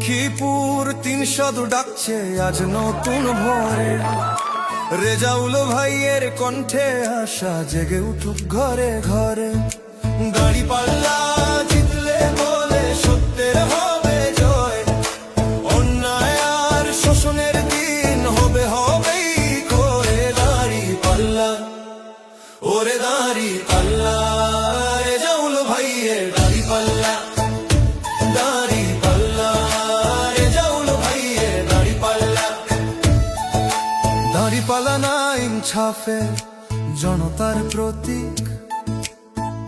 লক্ষ্মীপুর ৩০০ ডাকছে আজ নতুন ভোরে। রেজাউল ভাইয়ের কণ্ঠে আশা জেগে উঠুক ঘরে ঘরে। দাঁড়িপাল্লা জিতলে বলে সত্যের হবে জয়, অন্যায় আর শোষণের দিন হবে হবেই করে। দাঁড়িপাল্লা ওরে দাঁড়িপাল্লা, রেজাউল ভাইয়ের দাঁড়িপাল্লা, দাঁড়িপাল্লা রেজাউল ভাইয়ের দাঁড়িপাল্লা। দাঁড়িপাল্লা নাইম ছাফে জনতার প্রতীক,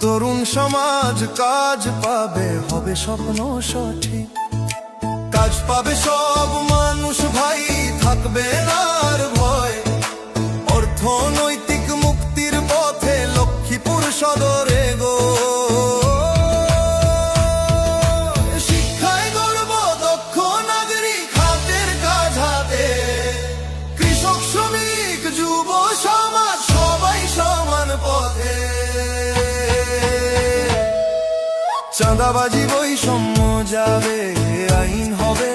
তরুণ সমাজ কাজ পাবে হবে স্বপ্ন সঠিক। কাজ পাবে সব মানুষ ভাই, থাকবে না আর ভয়। অর্থনৈতিক মুক্তির পথে লক্ষ্মীপুর সদরে গো। শিক্ষায় গড়ব দক্ষ নাগরিক, হাতের কাজ হাতে। কৃষক শ্রমিক যুব সমাজ সবাই সমান পথে। চাঁদাবাজি বৈষম্য যাবে, আইন হবে